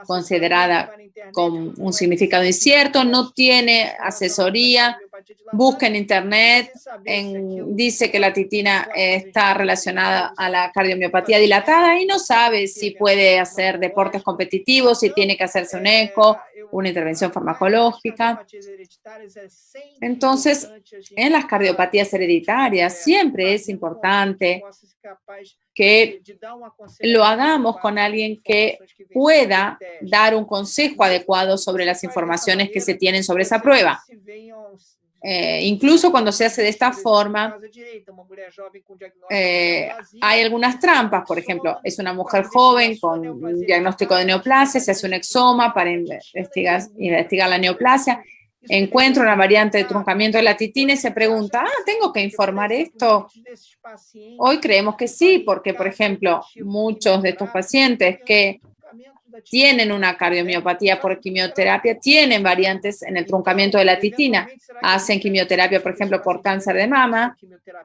A: considerada con un significado incierto, no tiene asesoría, busca en internet, dice que la titina está relacionada a la cardiomiopatía dilatada y no sabe si puede hacer deportes competitivos, si tiene que hacerse un eco, una intervención farmacológica. Entonces, en las cardiopatías hereditarias siempre es importante que lo hagamos con alguien que pueda dar un consejo adecuado sobre las informaciones que se tienen sobre esa prueba. Incluso cuando se hace de esta forma, hay algunas trampas. Por ejemplo, es una mujer joven con un diagnóstico de neoplasia, se hace un exoma para investigar la neoplasia, encuentra una variante de truncamiento de la titina y se pregunta, ¿tengo que informar esto? Hoy creemos que sí, porque, por ejemplo, muchos de estos pacientes que tienen una cardiomiopatía por quimioterapia tienen variantes en el truncamiento de la titina, hacen quimioterapia, por ejemplo, por cáncer de mama,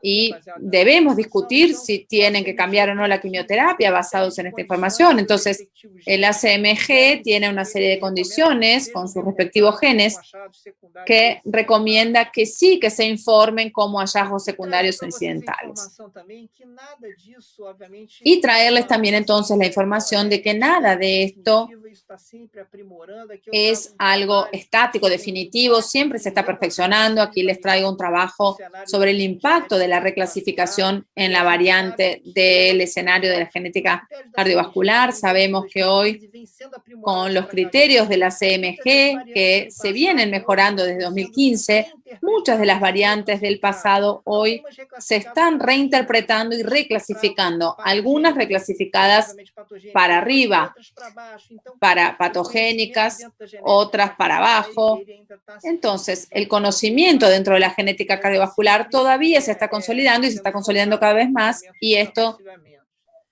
A: y debemos discutir si tienen que cambiar o no la quimioterapia basados en esta información. Entonces, el ACMG tiene una serie de condiciones con sus respectivos genes que recomienda que sí, que se informen como hallazgos secundarios o incidentales. Y traerles también entonces la información de que nada de esto es algo estático, definitivo, siempre se está perfeccionando. Aquí les traigo un trabajo sobre el impacto de la reclasificación en la variante del escenario de la genética cardiovascular. Sabemos que hoy, con los criterios de la CMG, que se vienen mejorando desde 2015, muchas de las variantes del pasado hoy se están reinterpretando y reclasificando, algunas reclasificadas para arriba, para patogénicas, otras para abajo. Entonces, el conocimiento dentro de la genética cardiovascular todavía se está consolidando y se está consolidando cada vez más, y esto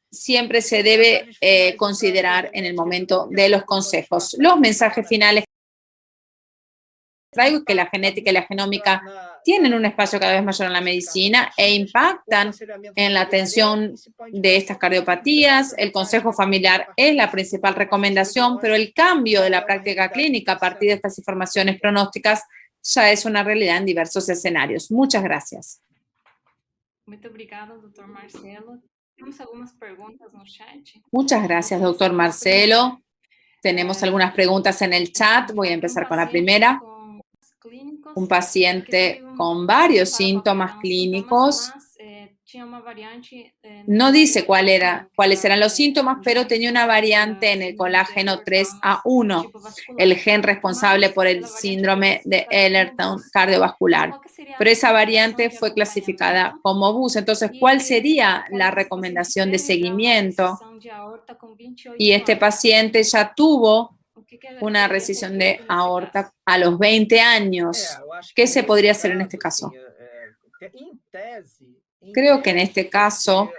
A: siempre se debe considerar en el momento de los consejos. Los mensajes finales traigo es que la genética y la genómica tienen un espacio cada vez mayor en la medicina e impactan en la atención de estas cardiopatías. El consejo familiar es la principal recomendación, pero el cambio de la práctica clínica a partir de estas informaciones pronósticas ya es una realidad en diversos escenarios. Muchas gracias.
B: Muito obrigada, Dr. Marcelo. Temos algumas perguntas no chat.
A: Muchas gracias, doctor Marcelo. Tenemos algunas preguntas en el chat. Voy a empezar con la primera. Un paciente con varios síntomas clínicos No dice cuáles eran los síntomas, pero tenía una variante en el colágeno 3A1, el gen responsable por el síndrome de Ehlers-Danlos cardiovascular. Pero esa variante fue clasificada como BUS. Entonces, ¿cuál sería la recomendación de seguimiento? Y este paciente ya tuvo una resección de aorta a los 20 años. ¿Qué se podría hacer en este caso? Creo que en este caso,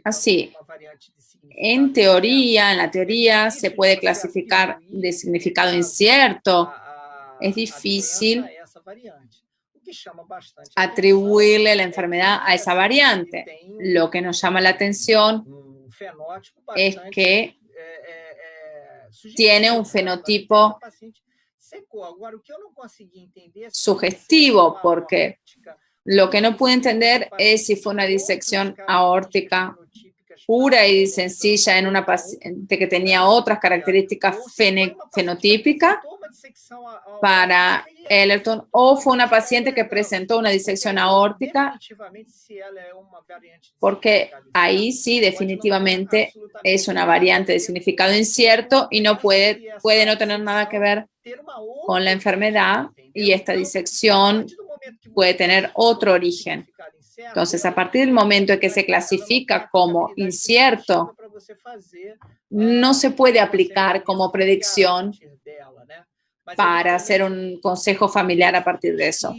A: así, en la teoría se puede clasificar de significado incierto. Es difícil atribuirle la enfermedad a esa variante. Lo que nos llama la atención es que tiene un fenotipo sugestivo, porque lo que no pude entender es si fue una disección aórtica pura y sencilla en una paciente que tenía otras características fenotípicas para Ehlers-Danlos, o fue una paciente que presentó una disección aórtica, porque ahí sí definitivamente es una variante de significado incierto y no puede no tener nada que ver con la enfermedad, y esta disección puede tener otro origen. Entonces, a partir del momento en que se clasifica como incierto, no se puede aplicar como predicción para hacer un consejo familiar a partir de eso.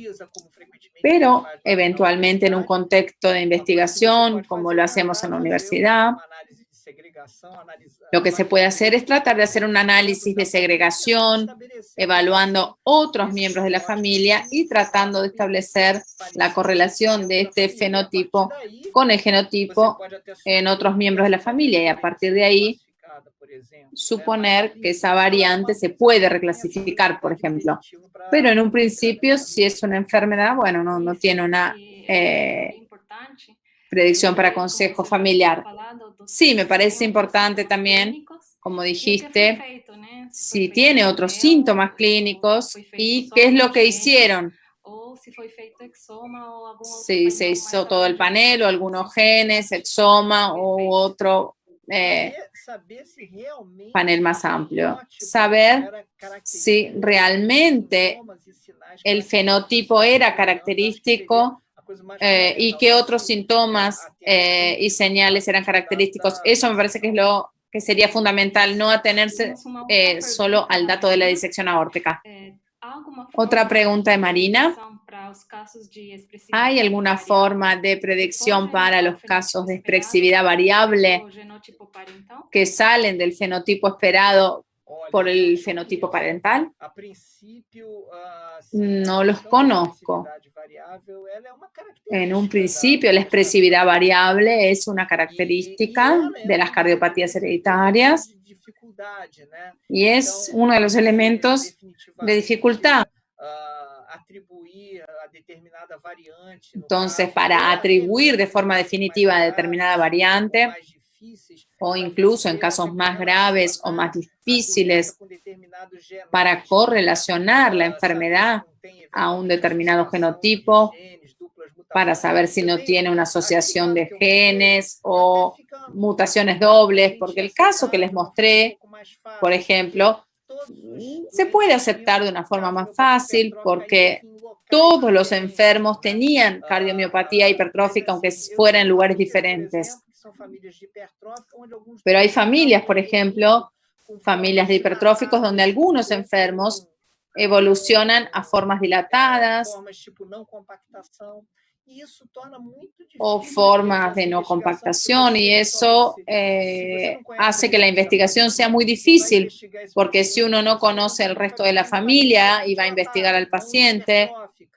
A: Pero, eventualmente, en un contexto de investigación, como lo hacemos en la universidad, lo que se puede hacer es tratar de hacer un análisis de segregación, evaluando otros miembros de la familia y tratando de establecer la correlación de este fenotipo con el genotipo en otros miembros de la familia, y a partir de ahí suponer que esa variante se puede reclasificar, por ejemplo. Pero en un principio, si es una enfermedad, bueno, no tiene una predicción para consejo familiar. Sí, me parece importante también, como dijiste, si tiene otros síntomas clínicos y qué es lo que hicieron. Si se hizo todo el panel o algunos genes, exoma o otro panel más amplio. Saber si realmente el fenotipo era característico y qué otros síntomas y señales eran característicos. Eso me parece que es lo que sería fundamental, no atenerse solo al dato de la disección aórtica. Otra pregunta de Marina. ¿Hay alguna forma de predicción para los casos de expresividad variable que salen del fenotipo esperado por el fenotipo parental? No los conozco. En un principio, la expresividad variable es una característica de las cardiopatías hereditarias y es uno de los elementos de dificultad. Entonces, para atribuir de forma definitiva a determinada variante, o incluso en casos más graves o más difíciles, para correlacionar la enfermedad a un determinado genotipo, para saber si no tiene una asociación de genes o mutaciones dobles, porque el caso que les mostré, por ejemplo, se puede aceptar de una forma más fácil porque todos los enfermos tenían cardiomiopatía hipertrófica, aunque fuera en lugares diferentes. Pero hay familias, por ejemplo, familias de hipertróficos donde algunos enfermos evolucionan a formas dilatadas o formas de no compactación, y eso hace que la investigación sea muy difícil, porque si uno no conoce el resto de la familia y va a investigar al paciente,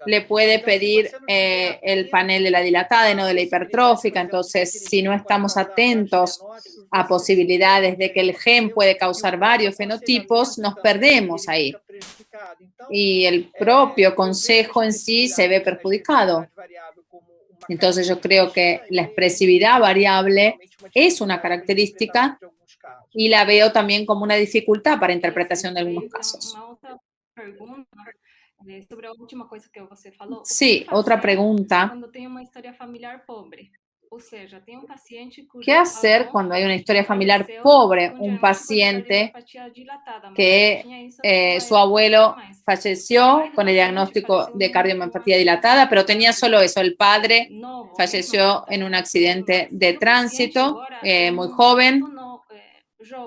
A: le puede pedir el panel de la dilatada y no de la hipertrófica. Entonces, si no estamos atentos a posibilidades de que el gen puede causar varios fenotipos, nos perdemos ahí. Y el propio consejo en sí se ve perjudicado. Entonces, yo creo que la expresividad variable es una característica y la veo también como una dificultad para interpretación de algunos casos.
B: sobre a última coisa que você falou,
A: Sí, otra pregunta.
B: quando tem uma história familiar pobre? Ou seja, tem paciente
A: ¿Qué
B: cujo
A: hacer
B: avô
A: cuando hay una historia familiar
B: faleceu
A: pobre?
B: com
A: Un
B: diagnóstico de
A: paciente
B: cardiomiopatia dilatada, mas só
A: que
B: tinha isso naquela
A: su
B: época e nada
A: abuelo
B: mais. O pai
A: falleció
B: do
A: con el
B: paciente
A: diagnóstico
B: faleceu
A: de
B: num
A: cardiomiopatia
B: acidente de
A: dilatada, pero tenía
B: trânsito
A: solo eso. El padre
B: novo mesmo,
A: falleció en un
B: então tudo
A: accidente
B: mais.
A: de
B: E o paciente
A: tránsito
B: agora é
A: muy
B: adulto
A: joven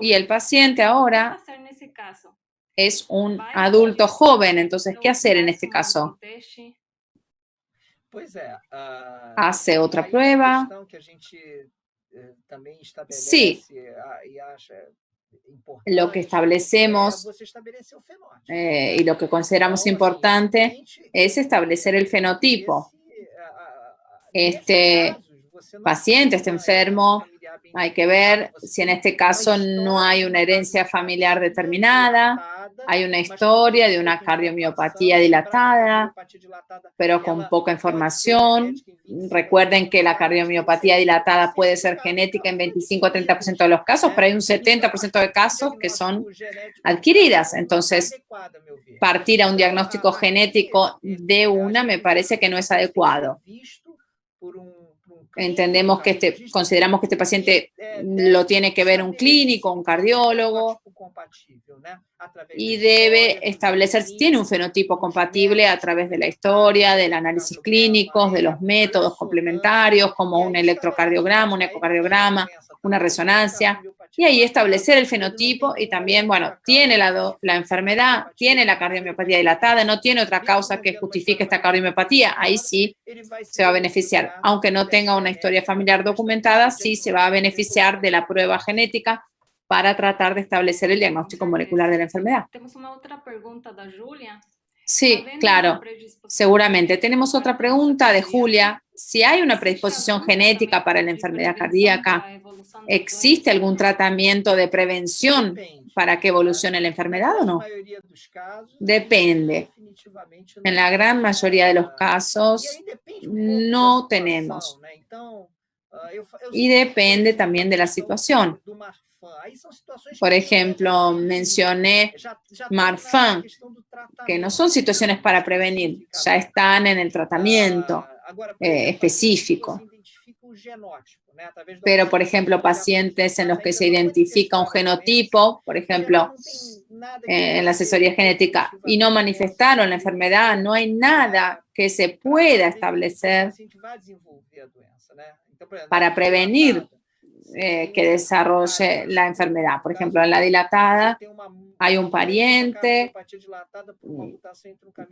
A: y
B: jovem.
A: el paciente
B: O que
A: ahora
B: fazer nesse caso?
A: es un
B: Vai
A: adulto
B: pedir
A: joven. Entonces, ¿qué
B: para
A: hacer en
B: faça
A: este caso?
B: um teste?
A: ¿Hace otra prueba? Sí, lo que establecemos y lo que consideramos importante es establecer el fenotipo. Este paciente, este enfermo, hay que ver si en este caso no hay una herencia familiar determinada, hay una historia de una cardiomiopatía dilatada, pero con poca información. Recuerden que la cardiomiopatía dilatada puede ser genética en 25 a 30% de los casos, pero hay un 70% de casos que son adquiridas. Entonces, partir a un diagnóstico genético de una me parece que no es adecuado. Entendemos que consideramos que este paciente lo tiene que ver un clínico, un cardiólogo, y debe establecer si tiene un fenotipo compatible a través de la historia, del análisis clínicos, de los métodos complementarios, como un electrocardiograma, un ecocardiograma, una resonancia, y ahí establecer el fenotipo y también, bueno, tiene la enfermedad, tiene la cardiomiopatía dilatada, no tiene otra causa que justifique esta cardiomiopatía, ahí sí se va a beneficiar. Aunque no tenga una historia familiar documentada, sí se va a beneficiar de la prueba genética para tratar de establecer el diagnóstico molecular de la enfermedad.
B: Tenemos una otra pregunta de Julia.
A: Sí, claro, seguramente. Tenemos otra pregunta de Julia. Si hay una predisposición genética para la enfermedad cardíaca, ¿existe algún tratamiento de prevención para que evolucione la enfermedad o no? Depende. En la gran mayoría de los casos no tenemos. Y depende también de la situación. Por ejemplo, mencioné Marfan, que no son situaciones para prevenir, ya están en el tratamiento específico. Pero, por ejemplo, pacientes en los que se identifica un genotipo, por ejemplo, en la asesoría genética, y no manifestaron la enfermedad, no hay nada que se pueda establecer para prevenir que desarrolle la enfermedad. Por ejemplo, en la dilatada hay un pariente,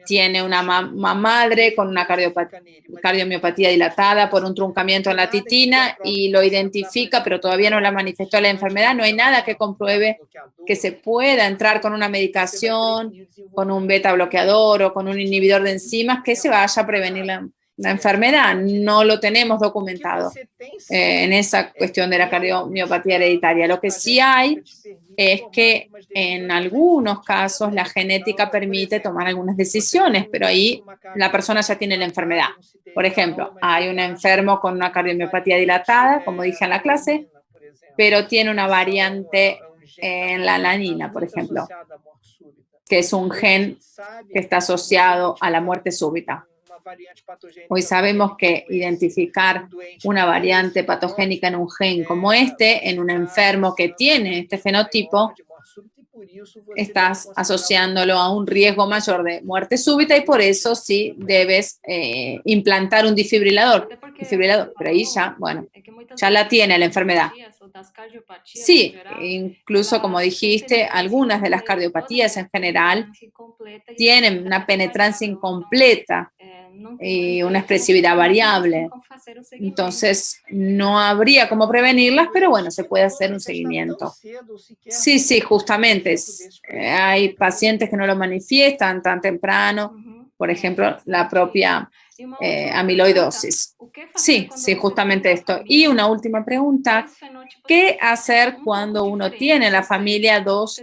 A: tiene una madre con una cardiomiopatía dilatada por un truncamiento en la titina y lo identifica, pero todavía no la manifestó la enfermedad. No hay nada que compruebe que se pueda entrar con una medicación, con un beta bloqueador o con un inhibidor de enzimas que se vaya a prevenir la enfermedad. No lo tenemos documentado en esa cuestión de la cardiomiopatía hereditaria. Lo que sí hay es que en algunos casos la genética permite tomar algunas decisiones, pero ahí la persona ya tiene la enfermedad. Por ejemplo, hay un enfermo con una cardiomiopatía dilatada, como dije en la clase, pero tiene una variante en la alanina, por ejemplo, que es un gen que está asociado a la muerte súbita. Hoy sabemos que identificar una variante patogénica en un gen como este, en un enfermo que tiene este fenotipo, estás asociándolo a un riesgo mayor de muerte súbita y por eso sí debes implantar un desfibrilador. Pero ahí ya, bueno, ya la tiene la enfermedad. Sí, incluso como dijiste, algunas de las cardiopatías en general tienen una penetrancia incompleta y una expresividad variable. Entonces, no habría cómo prevenirlas, pero bueno, se puede hacer un seguimiento. Sí, justamente. Hay pacientes que no lo manifiestan tan temprano, por ejemplo, la propia amiloidosis. Sí, justamente esto. Y una última pregunta, ¿qué hacer cuando uno tiene en la familia dos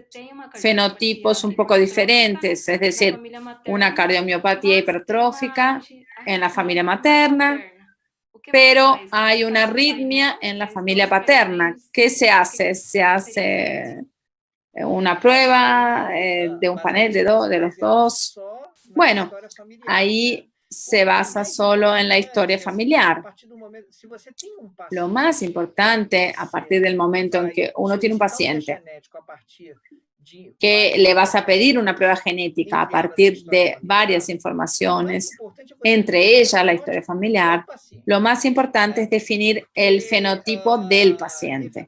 A: fenotipos un poco diferentes? Es decir, una cardiomiopatía hipertrófica en la familia materna, pero hay una arritmia en la familia paterna. ¿Qué se hace? Se hace una prueba de un panel de los dos. Bueno, ahí se basa solo en la historia familiar. Lo más importante, a partir del momento en que uno tiene un paciente, que le vas a pedir una prueba genética a partir de varias informaciones, entre ellas la historia familiar, lo más importante es definir el fenotipo del paciente.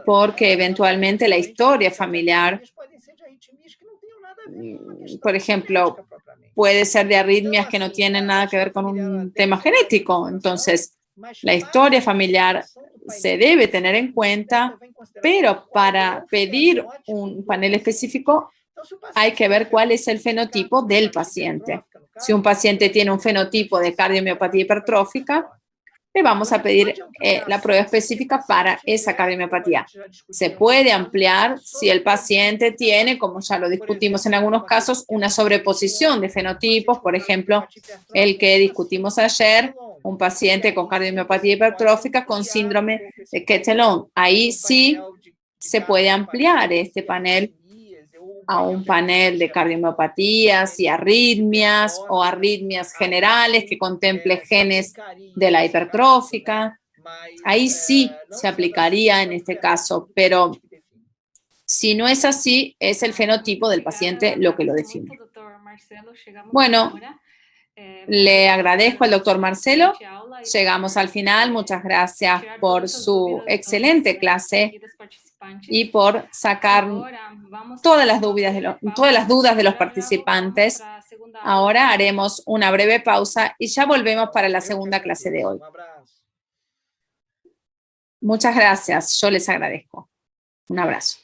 A: Porque eventualmente la historia familiar, por ejemplo, puede ser de arritmias que no tienen nada que ver con un tema genético. Entonces, la historia familiar se debe tener en cuenta, pero para pedir un panel específico hay que ver cuál es el fenotipo del paciente. Si un paciente tiene un fenotipo de cardiomiopatía hipertrófica, le vamos a pedir la prueba específica para esa cardiomiopatía. Se puede ampliar si el paciente tiene, como ya lo discutimos en algunos casos, una sobreposición de fenotipos, por ejemplo, el que discutimos ayer, un paciente con cardiomiopatía hipertrófica con síndrome de Kettelon. Ahí sí se puede ampliar este panel a un panel de cardiomiopatías y arritmias o arritmias generales que contemple genes de la hipertrófica. Ahí sí se aplicaría en este caso, pero si no es así, es el fenotipo del paciente lo que lo define. Bueno, le agradezco al doctor Marcelo. Llegamos al final. Muchas gracias por su excelente clase y por sacar todas las dudas de los participantes. Ahora haremos una breve pausa y ya volvemos para la segunda clase de hoy. Muchas gracias. Yo les agradezco. Un abrazo.